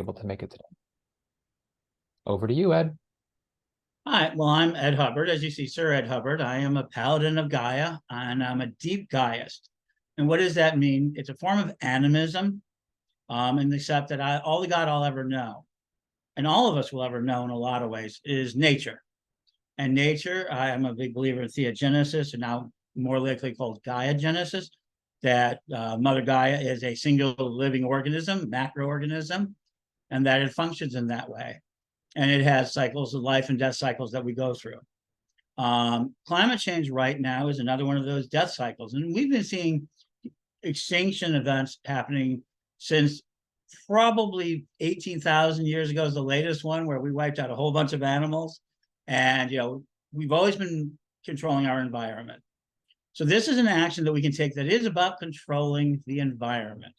able to make it today. Over to you, Ed. Hi, well, I'm Ed Hubbard. As you see, Sir Ed Hubbard. I am a paladin of Gaia, and I'm a deep Gaiaist. And what does that mean? It's a form of animism, and except that all the God I'll ever know, and all of us will ever know in a lot of ways, is nature. And nature, I am a big believer in theogenesis, and now more likely called Gaia Genesis, that Mother Gaia is a single living organism, macroorganism, and that it functions in that way. And it has cycles of life and death cycles that we go through. Climate change right now is another one of those death cycles. And we've been seeing extinction events happening since probably 18,000 years ago is the latest one, where we wiped out a whole bunch of animals. And, we've always been controlling our environment. So this is an action that we can take that is about controlling the environment.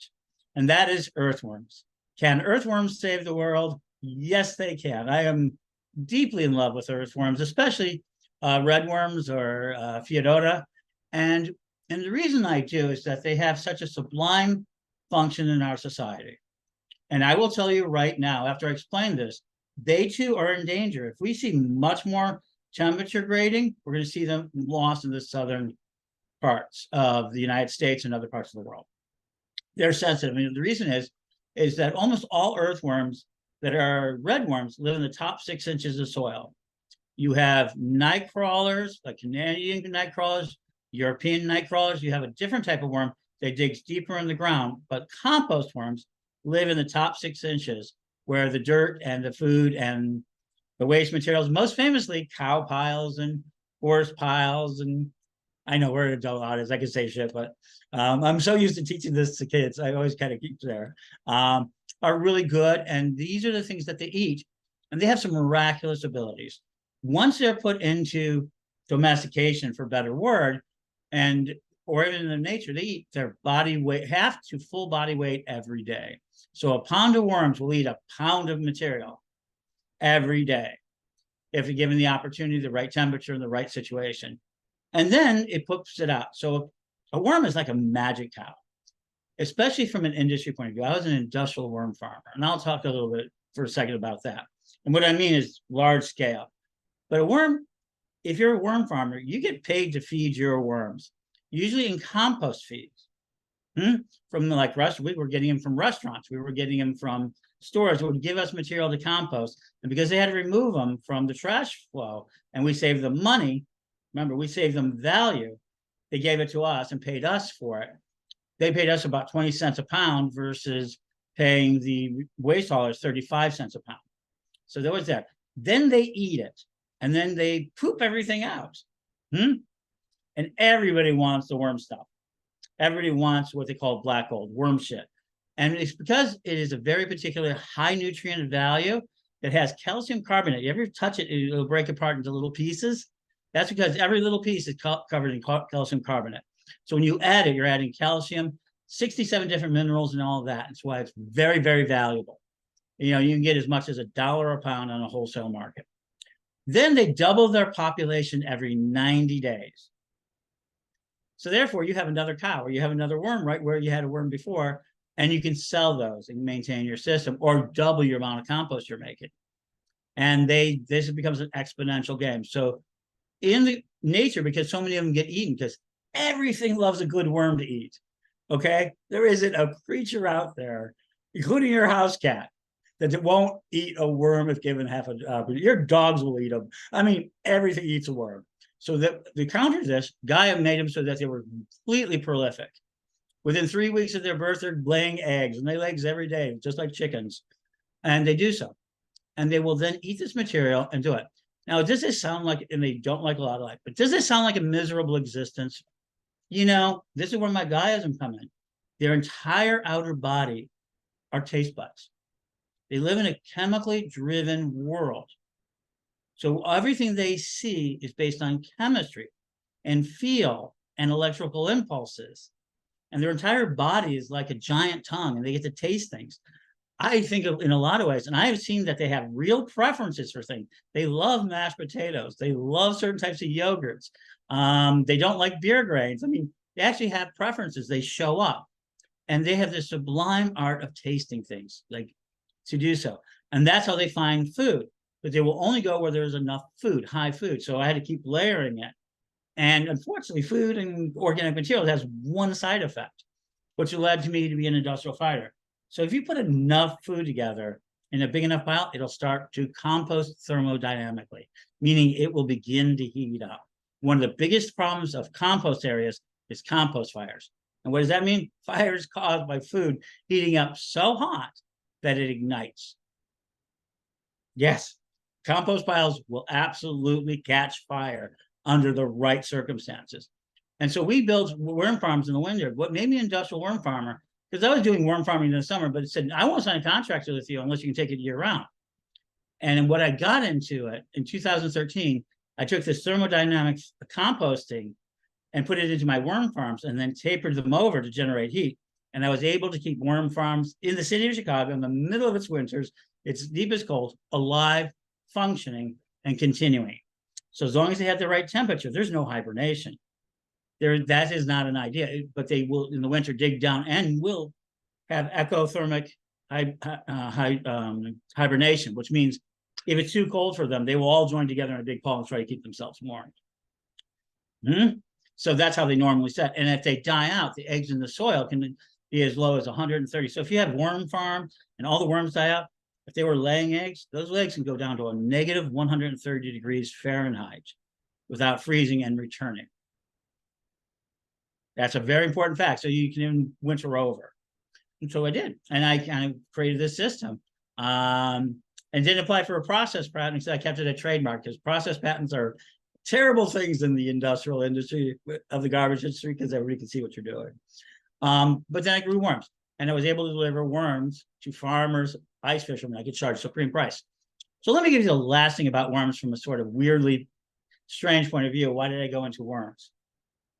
And that is earthworms. Can earthworms save the world? Yes, they can. I am deeply in love with earthworms, especially redworms or Feodora. And the reason I do is that they have such a sublime function in our society. And I will tell you right now, after I explain this, they too are in danger. If we see much more temperature grading, we're going to see them lost in the southern parts of the United States and other parts of the world. They're sensitive. I mean, the reason is that almost all earthworms that are redworms live in the top 6 inches of soil. You have night crawlers, like Canadian night crawlers, European night crawlers. You have a different type of worm that digs deeper in the ground, but compost worms live in the top 6 inches, where the dirt and the food and the waste materials, most famously cow piles and horse piles, and I know we're adult audience, I can say shit, but I'm so used to teaching this to kids, I always kind of keep there, are really good. And these are the things that they eat, and they have some miraculous abilities. Once they're put into domestication, for a better word, or even in nature, they eat their body weight, half to full body weight every day. So a pound of worms will eat a pound of material every day if you're given the opportunity, the right temperature, and the right situation. And then it poops it out. So a worm is like a magic cow, especially from an industry point of view. I was an industrial worm farmer, and I'll talk a little bit for a second about that. And what I mean is large scale. But a worm, if you're a worm farmer, you get paid to feed your worms, usually in compost feeds. From like we were getting them from restaurants. We were getting them from stores that would give us material to compost. And because they had to remove them from the trash flow, and we saved them money, remember, we saved them value, they gave it to us and paid us for it. They paid us about 20 cents a pound versus paying the waste haulers 35 cents a pound. So there was that. Then they eat it, and then they poop everything out. And everybody wants the worm stuff. Everybody wants what they call black gold, worm shit. And it's because it is a very particular high nutrient value that has calcium carbonate. You ever touch it, it'll break apart into little pieces. That's because every little piece is covered in calcium carbonate. So when you add it, you're adding calcium, 67 different minerals and all of that. That's why it's very, very valuable. You can get as much as $1 a pound on a wholesale market. Then they double their population every 90 days. So therefore, you have another cow, or you have another worm right where you had a worm before, and you can sell those and maintain your system, or double your amount of compost you're making. And this becomes an exponential game. So in the nature, because so many of them get eaten, because everything loves a good worm to eat. Okay, there isn't a creature out there, including your house cat, that won't eat a worm if given half a. Your dogs will eat them. I mean, everything eats a worm. So that to counter this, Gaia made them so that they were completely prolific. Within 3 weeks of their birth, they're laying eggs, and they lay eggs every day, just like chickens. And they do so. And they will then eat this material and do it. Now, does this sound like, and they don't like a lot of life, but does this sound like a miserable existence? This is where my Gaiaism come in. Their entire outer body are taste buds. They live in a chemically driven world. So everything they see is based on chemistry and feel and electrical impulses. And their entire body is like a giant tongue, and they get to taste things. I think in a lot of ways, and I have seen that they have real preferences for things. They love mashed potatoes. They love certain types of yogurts. They don't like beer grains. I mean, they actually have preferences. They show up, and they have this sublime art of tasting things. Like to do so. And that's how they find food. But they will only go where there's enough food, high food. So I had to keep layering it. And unfortunately, food and organic materials has one side effect, which led to me to be an industrial fighter. So if you put enough food together in a big enough pile, it'll start to compost thermodynamically, meaning it will begin to heat up. One of the biggest problems of compost areas is compost fires. And what does that mean? Fires caused by food heating up so hot that it ignites. Yes, compost piles will absolutely catch fire under the right circumstances. And so we built worm farms in the winter. What made me an industrial worm farmer, because I was doing worm farming in the summer, but it said, I won't sign a contract with you unless you can take it year round. And when I got into it in 2013, I took this thermodynamic composting and put it into my worm farms and then tapered them over to generate heat. And I was able to keep worm farms in the city of Chicago in the middle of its winters, its deepest cold, alive, functioning, and continuing. So as long as they have the right temperature, there's no hibernation. That is not an idea, but they will in the winter dig down and will have ectothermic hibernation, which means if it's too cold for them, they will all join together in a big ball and try to keep themselves warm. So that's how they normally set. And if they die out, the eggs in the soil can be as low as 130. So if you have worm farm and all the worms die out, if they were laying eggs, those eggs can go down to a negative 130 degrees Fahrenheit without freezing and returning. That's a very important fact. So you can winter over. And so I did. And I kind of created this system. And didn't apply for a process patent, so I kept it a trademark because process patents are terrible things in the industrial industry of the garbage industry because everybody can see what you're doing. But then I grew worms and I was able to deliver worms to farmers, ice fishermen. I could charge a supreme price. So let me give you the last thing about worms from a sort of weirdly strange point of view. Why did I go into worms?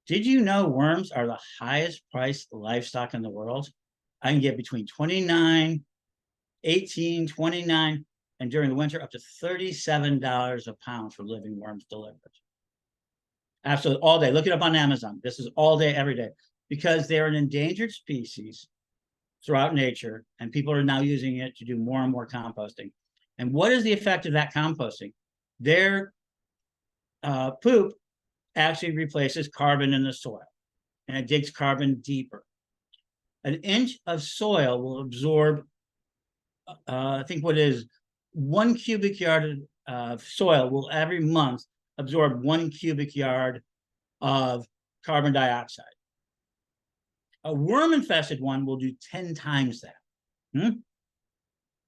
Did you know worms are the highest priced livestock in the world? I can get between 29, 18, 29, and during the winter, up to $37 a pound for living worms delivered. Absolutely, all day. Look it up on Amazon. This is all day, every day, because they're an endangered species throughout nature, and people are now using it to do more and more composting. And what is the effect of that composting? Their poop actually replaces carbon in the soil, and it digs carbon deeper. An inch of soil will absorb, I think what is 1 cubic yard of soil will every month absorb 1 cubic yard of carbon dioxide. A worm-infested one will do 10 times that.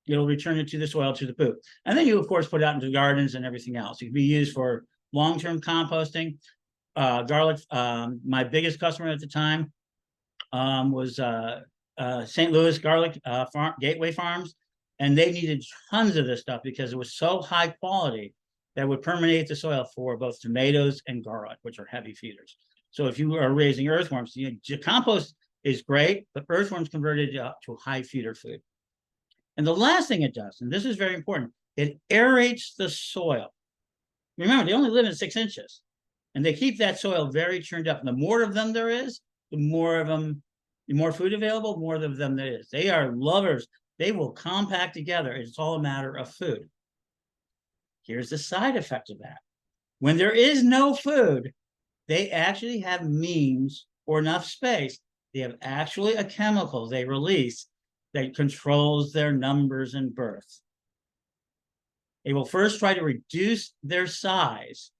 It'll return it to the soil, to the poop. And then you, of course, put it out into gardens and everything else. It can be used for long-term composting. Garlic, my biggest customer at the time was St. Louis Garlic Gateway Farms. And they needed tons of this stuff because it was so high quality that would permeate the soil for both tomatoes and garlic, which are heavy feeders. So if you are raising earthworms, compost is great, but earthworms converted it to high feeder food. And the last thing it does, and this is very important, it aerates the soil. Remember, they only live in 6 inches, and they keep that soil very churned up. And the more of them there is, the more food available, more of them there is. They are lovers. They will compact together. It's all a matter of food. Here's the side effect of that. When there is no food, they actually have means or enough space. They have actually a chemical they release that controls their numbers and birth. They will first try to reduce their size,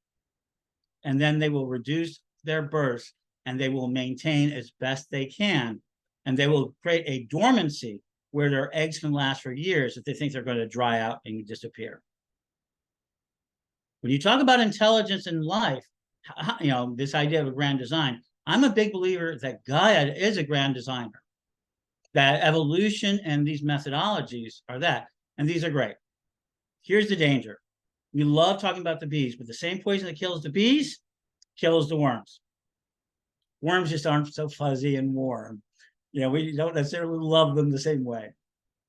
and then they will reduce their birth, and they will maintain as best they can. And they will create a dormancy where their eggs can last for years if they think they're going to dry out and disappear. When you talk about intelligence in life, this idea of a grand design, I'm a big believer that Gaia is a grand designer, that evolution and these methodologies are that, and these are great. Here's the danger. We love talking about the bees, but the same poison that kills the bees kills the worms. Worms just aren't so fuzzy and warm. We don't necessarily love them the same way.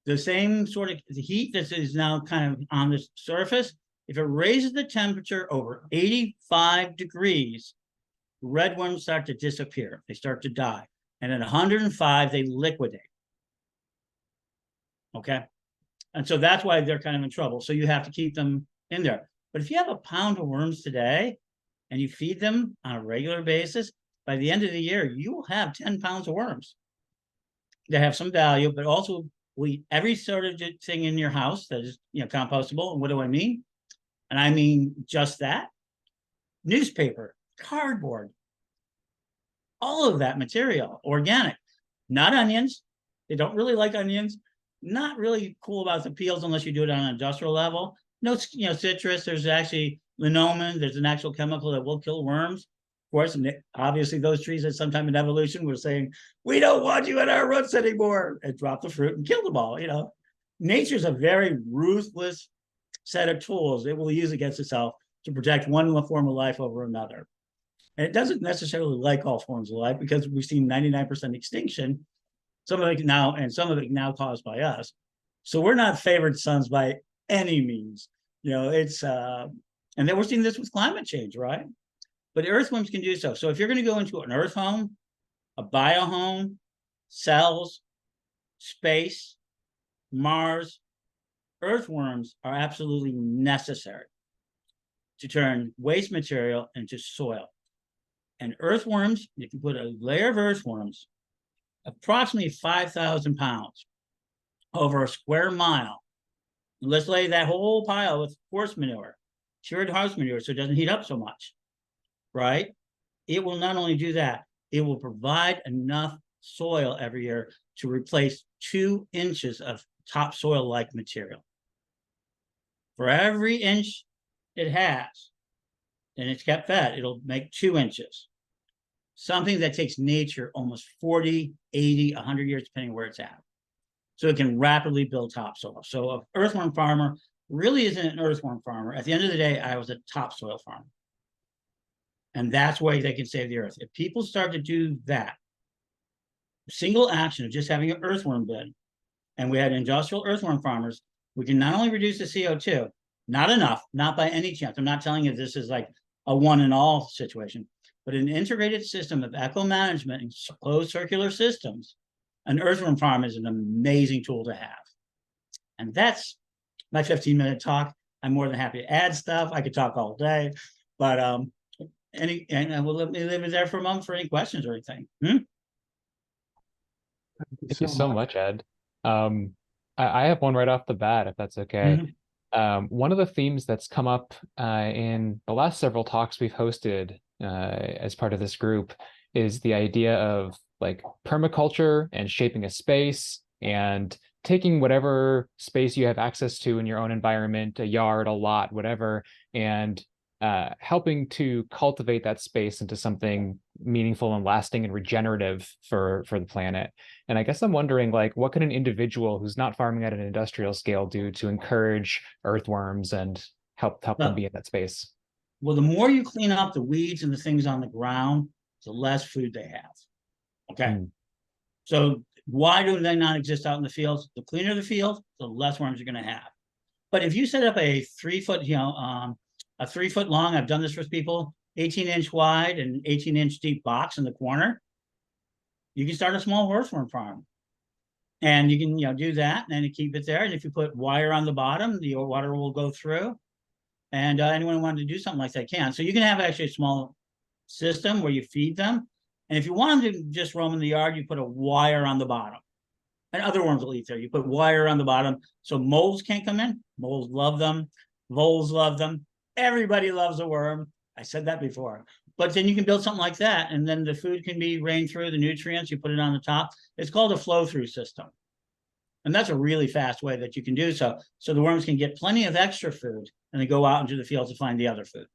The same sort of heat that is now kind of on the surface, if it raises the temperature over 85 degrees, red worms start to disappear. They start to die. And at 105, they liquidate. Okay? And so that's why they're kind of in trouble. So you have to keep them in there. But if you have a pound of worms today and you feed them on a regular basis, by the end of the year, you will have 10 pounds of worms that have some value, but also we eat every sort of thing in your house that is, compostable. And what do I mean? And I mean just that. Newspaper, cardboard, all of that material, organic, not onions. They don't really like onions. Not really cool about the peels unless you do it on an industrial level. No, citrus. There's actually linomen. There's an actual chemical that will kill worms. Of course, and obviously those trees at some time in evolution were saying, we don't want you in our roots anymore, and drop the fruit and kill them all. Nature's a very ruthless set of tools it will use against itself to protect one form of life over another. And it doesn't necessarily like all forms of life because we've seen 99% extinction, some of it now, and some of it now caused by us. So we're not favored sons by any means. It's and then we're seeing this with climate change, right? But earthworms can do so. So if you're going to go into an earth home, a biohome, cells, space, Mars, earthworms are absolutely necessary to turn waste material into soil. And earthworms, if you put a layer of earthworms, approximately 5,000 pounds over a square mile, and let's lay that whole pile with horse manure, cured horse manure, so it doesn't heat up so much, right? It will not only do that, it will provide enough soil every year to replace 2 inches of topsoil-like material. For every inch it has, and it's kept fed, it'll make 2 inches. Something that takes nature almost 40, 80, 100 years, depending where it's at. So it can rapidly build topsoil. So an earthworm farmer really isn't an earthworm farmer. At the end of the day, I was a topsoil farmer. And that's why they can save the earth. If people start to do that, single action of just having an earthworm bin, and we had industrial earthworm farmers, we can not only reduce the CO2, not enough, not by any chance. I'm not telling you this is like a one and all situation, but an integrated system of eco management and closed circular systems, an earthworm farm is an amazing tool to have. And that's my 15-minute talk. I'm more than happy to add stuff. I could talk all day, but and we'll leave it there for a moment for any questions or anything. Thank you so much, Ed. I have one right off the bat, if that's okay. One of the themes that's come up in the last several talks we've hosted as part of this group is the idea of like permaculture and shaping a space and taking whatever space you have access to in your own environment, a yard, a lot, whatever, and helping to cultivate that space into something meaningful and lasting and regenerative for the planet. And I guess I'm wondering, like, what can an individual who's not farming at an industrial scale do to encourage earthworms and help them be in that space? Well, the more you clean up the weeds and the things on the ground, the less food they have. Okay. So why do they not exist out in the fields? The cleaner the field, the less worms you're going to have. But if you set up a 3 foot, a 3 foot long, I've done this for people, 18-inch wide and 18-inch deep box in the corner, you can start a small earthworm farm. And you can, do that and then you keep it there. And if you put wire on the bottom, the water will go through. And anyone who wanted to do something like that can. So you can have actually a small system where you feed them. And if you want them to just roam in the yard, you put a wire on the bottom. And other worms will eat there. You put wire on the bottom so moles can't come in. Moles love them. Voles love them. Everybody loves a worm. I said that before. But then you can build something like that, and then the food can be rained through, the nutrients, you put it on the top. It's called a flow-through system. And that's a really fast way that you can do so. So the worms can get plenty of extra food, and they go out into the field to find the other food.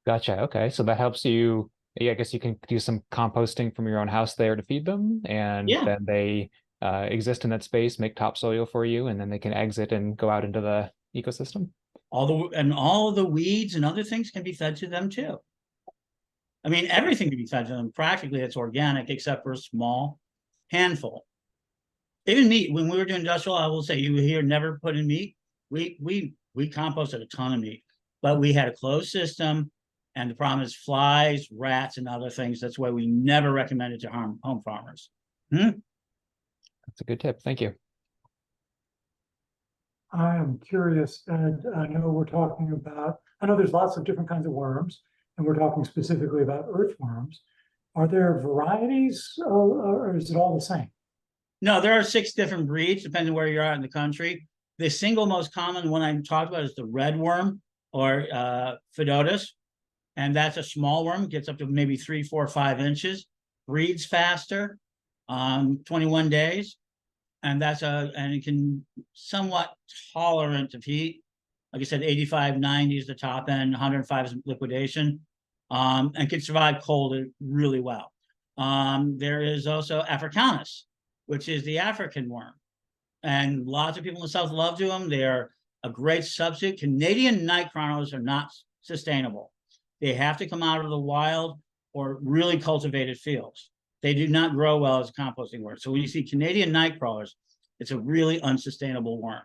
Gotcha. Okay. So that helps you. Yeah, I guess you can do some composting from your own house there to feed them, and then they exist in that space, make topsoil for you, and then they can exit and go out into the ecosystem. All the weeds and other things can be fed to them too. I mean, everything can be fed to them. Practically, it's organic, except for a small handful. Even meat. When we were doing industrial, I will say, you here never put in meat. We composted a ton of meat, but we had a closed system, and the problem is flies, rats, and other things. That's why we never recommend it to home farmers. That's a good tip. Thank you. I am curious, and I know we're talking about, I know there's lots of different kinds of worms, and we're talking specifically about earthworms. Are there varieties, or is it all the same? No, there are 6 different breeds, depending where you're at in the country. The single most common one I talked about is the red worm, or Fidotus. And that's a small worm, gets up to maybe 3, 4, 5 inches, breeds faster, 21 days. And and it can somewhat tolerant of heat. Like I said, 85, 90 is the top end, 105 is liquidation, and can survive cold really well. There is also Africanus, which is the African worm. And lots of people in the South love them. They're a great substitute. Canadian night crawlers are not sustainable. They have to come out of the wild or really cultivated fields. They do not grow well as a composting worm. So when you see Canadian night crawlers, it's a really unsustainable worm.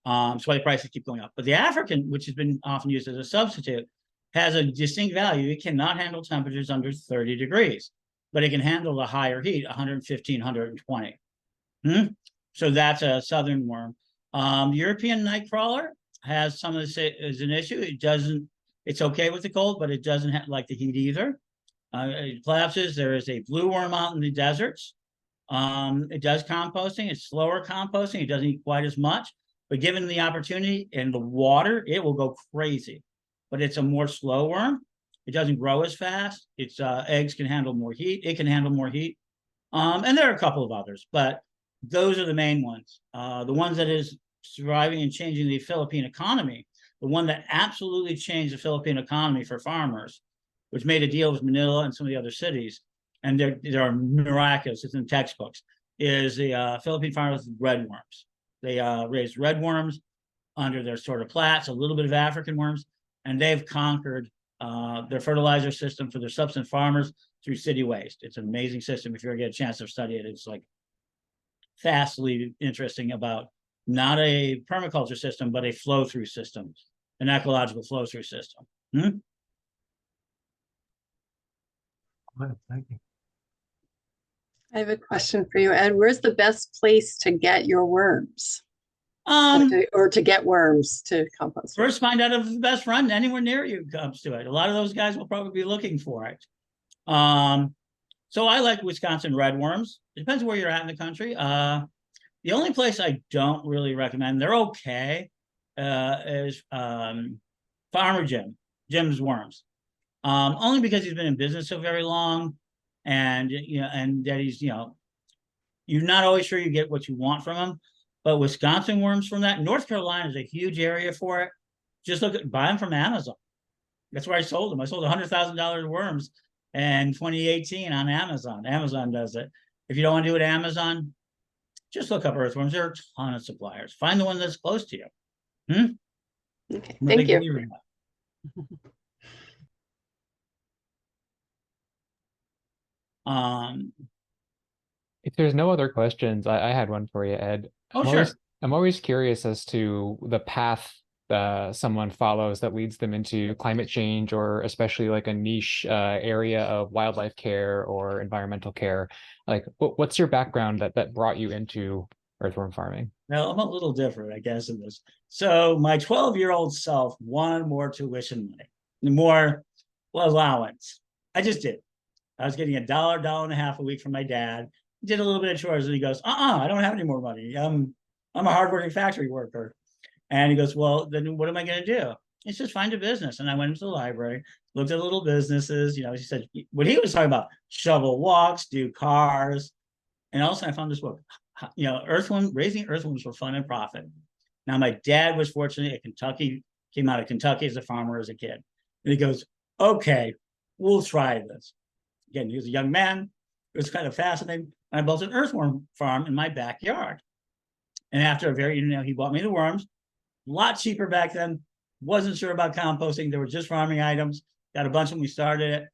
That's why the prices keep going up. But the African, which has been often used as a substitute, has a distinct value. It cannot handle temperatures under 30 degrees, but it can handle the higher heat, 115, 120. So that's a southern worm. European night crawler has some of this as an issue. It's okay with the cold, but it doesn't like the heat either. It collapses. There is a blue worm out in the deserts. It does composting. It's slower composting. It doesn't eat quite as much, but given the opportunity and the water, it will go crazy. But it's a more slow worm. It doesn't grow as fast. Its eggs can handle more heat. It can handle more heat. And there are a couple of others, but those are the main ones. The ones that is surviving and changing the Philippine economy. The one that absolutely changed the Philippine economy for farmers, which made a deal with Manila and some of the other cities, and they're miraculous, it's in textbooks, is the Philippine farmers with red worms. They raise red worms under their sort of plats, a little bit of African worms, and they've conquered their fertilizer system for their subsistence farmers through city waste. It's an amazing system. If you ever get a chance to study it, it's like vastly interesting about not a permaculture system, but a flow-through system, an ecological flow-through system. Thank you. I have a question for you, Ed. Where's the best place to get your worms? Or to get worms to compost? First, find out if the best friend anywhere near you comes to it. A lot of those guys will probably be looking for it. So I like Wisconsin red worms. It depends where you're at in the country. The only place I don't really recommend, they're okay, is Farmer Jim's Worms. Only because he's been in business so very long, and and that he's you're not always sure you get what you want from him. But Wisconsin worms from that. North Carolina is a huge area for it. Just buy them from Amazon. That's where I sold them. I sold $100,000 worms in 2018 on Amazon. Amazon does it. If you don't want to do it Amazon, just look up earthworms. There are a ton of suppliers. Find the one that's close to you. Okay, thank you. If there's no other questions, I had one for you, Ed. Sure. I'm always curious as to the path someone follows that leads them into climate change, or especially like a niche area of wildlife care or environmental care. Like, what's your background that brought you into earthworm farming? Well, I'm a little different, I guess, in this. So my 12-year-old self wanted more tuition money, more allowance. I just did. I was getting $1, $1.50 a week from my dad. Did a little bit of chores, and he goes, I don't have any more money. I'm a hardworking factory worker. And he goes, well, then what am I going to do? It's just find a business. And I went into the library, looked at little businesses. He said, what he was talking about, shovel walks, do cars. And all of a sudden I found this book, raising earthworms for fun and profit. Now, my dad was fortunate at Kentucky, came out of Kentucky as a farmer as a kid. And he goes, okay, we'll try this. Again, he was a young man. It was kind of fascinating. And I built an earthworm farm in my backyard. And after he bought me the worms, a lot cheaper back then. Wasn't sure about composting. They were just farming items. Got a bunch when we started it.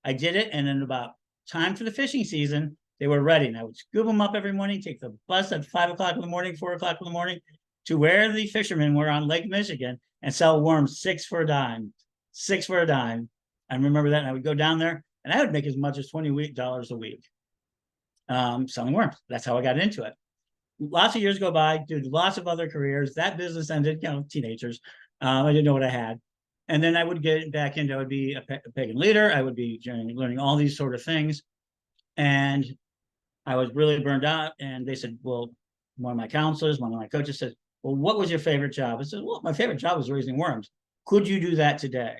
I did it. And then about time for the fishing season, they were ready. And I would scoop them up every morning, take the bus at 5 o'clock in the morning, 4 o'clock in the morning to where the fishermen were on Lake Michigan and sell worms 6 for a dime. 6 for a dime. I remember that. And I would go down there and I would make as much as $20 a week selling worms. That's how I got into it. lots of years go by, did lots of other careers. That business ended, teenagers. I didn't know what I had. And then I would get back into, I would be a pagan leader. I would be learning all these sort of things. And I was really burned out. And they said, well, one of my counselors, one of my coaches said, well, what was your favorite job? I said, well, my favorite job was raising worms. Could you do that today?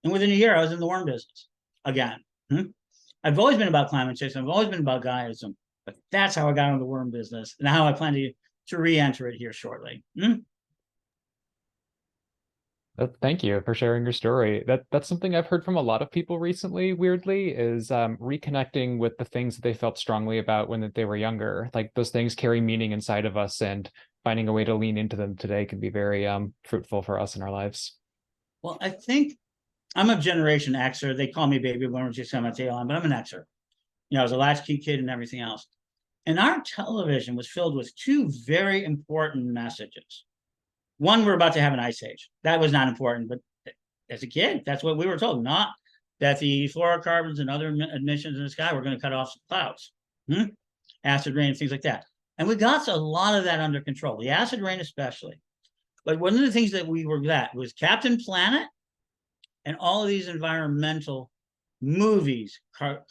And within a year, I was in the worm business again. I've always been about climate change. I've always been about Gaiaism, but that's how I got into the worm business and how I plan to re-enter it here shortly. Thank you for sharing your story. That's something I've heard from a lot of people recently, weirdly, is reconnecting with the things that they felt strongly about when they were younger. Like those things carry meaning inside of us, and finding a way to lean into them today can be very fruitful for us in our lives. Well, I think I'm a Generation Xer. They call me baby boomer, just on my tail on, but I'm an Xer. I was a latchkey kid and everything else. And our television was filled with two very important messages. One, we're about to have an ice age. That was not important, but as a kid, that's what we were told. Not that the fluorocarbons and other emissions in the sky were going to cut off clouds, acid rain, things like that. And we got a lot of that under control, the acid rain especially. But one of the things that we were was Captain Planet and all of these environmental movies,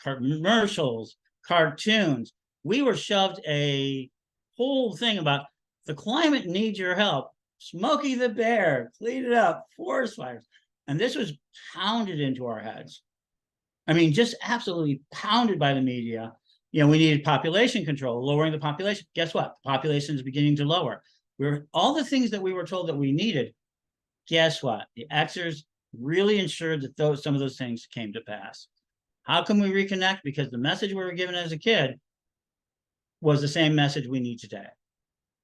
commercials, cartoons. We were shoved a whole thing about the climate needs your help. Smokey the Bear, clean it up, forest fires. And this was pounded into our heads. I mean, just absolutely pounded by the media. We needed population control, lowering the population. Guess what? The population is beginning to lower. All the things that we were told that we needed, guess what? The Xers really ensured that some of those things came to pass. How can we reconnect? Because the message we were given as a kid was the same message we need today.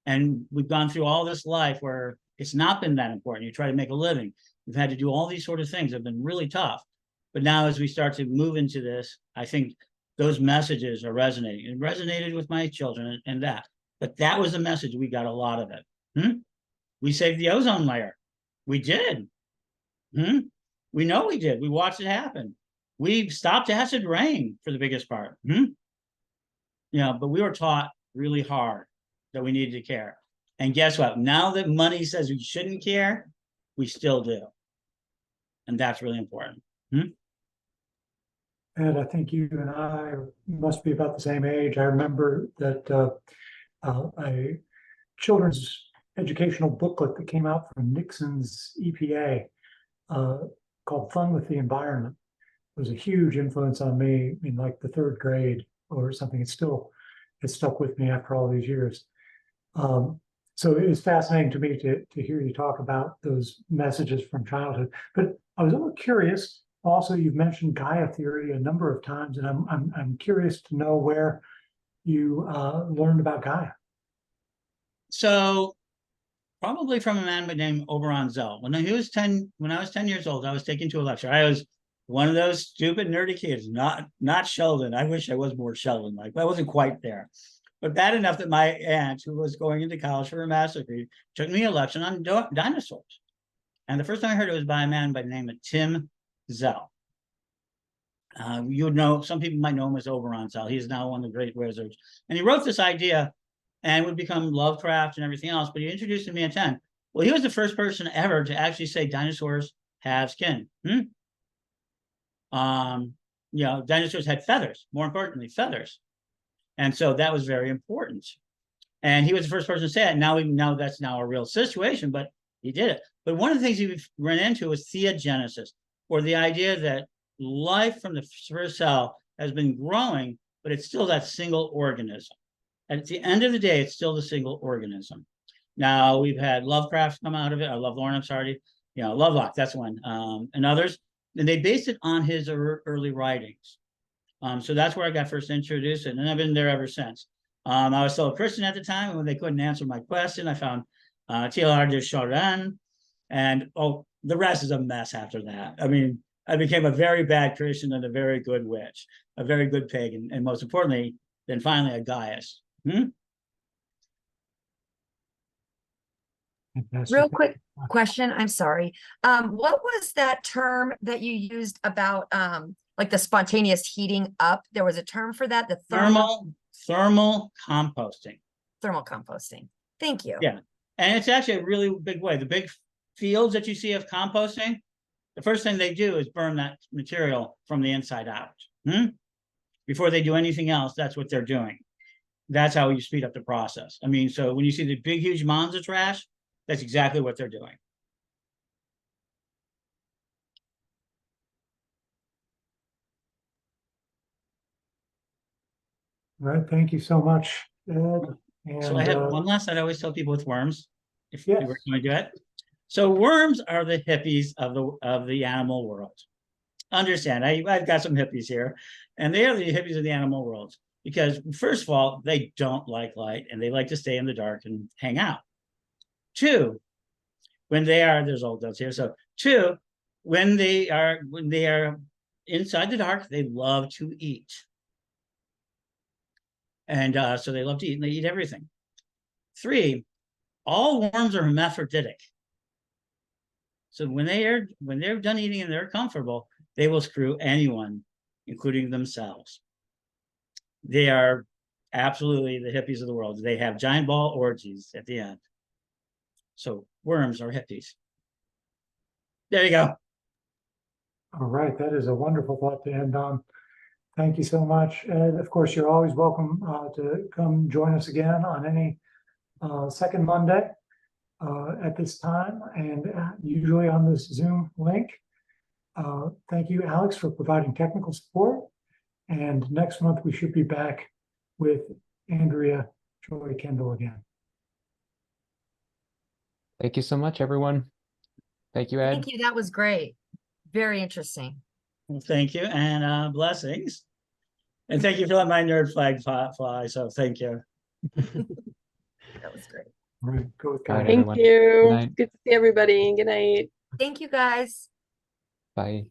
And we've gone through all this life where it's not been that important. You try to make a living. We've had to do all these sort of things that have been really tough. But now as we start to move into this, I think those messages are resonating. It resonated with my children and that. But that was the message. We got a lot of it. We saved the ozone layer. We did. We know we did. We watched it happen. We stopped acid rain for the biggest part. But we were taught really hard that we needed to care. And guess what? Now that money says we shouldn't care, we still do. And that's really important. And I think you and I must be about the same age. I remember that a children's educational booklet that came out from Nixon's EPA called Fun with the Environment was a huge influence on me in like the third grade or something. It's stuck with me after all these years. So it's fascinating to me to hear you talk about those messages from childhood. But I was a little curious. Also, you've mentioned Gaia theory a number of times, and I'm curious to know where you learned about Gaia. So, probably from a man named Oberon Zell. When I was 10 years old, I was taken to a lecture. I was one of those stupid, nerdy kids, not Sheldon. I wish I was more Sheldon-like, but I wasn't quite there. But bad enough that my aunt, who was going into college for her master's degree, took me a lesson on dinosaurs. And the first time I heard it was by a man by the name of Tim Zell. You would know, some people might know him as Oberon Zell. He's now one of the great wizards. And he wrote this idea and would become Lovecraft and everything else, but he introduced it to me at 10. Well, he was the first person ever to actually say dinosaurs have skin. Dinosaurs had feathers, more importantly, feathers. And so that was very important. And he was the first person to say it. Now we know that's now a real situation, but he did it. But one of the things he ran into was theogenesis, or the idea that life from the first cell has been growing, but it's still that single organism. And at the end of the day, it's still the single organism. Now we've had Lovecraft come out of it, or Lovelorn, I'm sorry, Lovelock, that's one, and others. And they based it on his early writings. So that's where I got first introduced, and I've been there ever since. I was still a Christian at the time, and when they couldn't answer my question, I found Teilhard de Chardin, and the rest is a mess after that. I mean, I became a very bad Christian and a very good witch, a very good pagan, and most importantly, then finally a Gaius. Real quick question, I'm sorry. What was that term that you used about like the spontaneous heating up? There was a term for that, the thermal composting. thermal composting. Thank you. Yeah. And it's actually a really big way. The big fields that you see of composting, the first thing they do is burn that material from the inside out. Before they do anything else, that's what they're doing. That's how you speed up the process. I mean, so when you see the big, huge mounds of trash, that's exactly what they're doing. All right, thank you so much, Ed. So I have one last that I always tell people with worms, if Yes. you were going to do it. So worms are the hippies of the animal world. Understand, I've got some hippies here, and they are the hippies of the animal world because, first of all, they don't like light and they like to stay in the dark and hang out. Two, there's old adults here. So two, when they are inside the dark, they love to eat. And so they love to eat and they eat everything. Three, all worms are hermaphroditic. So when they're done eating and they're comfortable, they will screw anyone, including themselves. They are absolutely the hippies of the world. They have giant ball orgies at the end. So worms are hippies. There you go. All right, that is a wonderful thought to end on. Thank you so much, Ed. Of course, you're always welcome to come join us again on any second Monday at this time, and usually on this Zoom link. Thank you, Alex, for providing technical support. And next month, we should be back with Andrea Joy Kendall again. Thank you so much, everyone. Thank you, Ed. Thank you. That was great. Very interesting. Well, thank you, and blessings. And thank you for letting my nerd flag fly. So thank you. That was great. All right, go with All right, God. Thank everyone. you. Good night. Good to see everybody. Good night. Thank you, guys. Bye.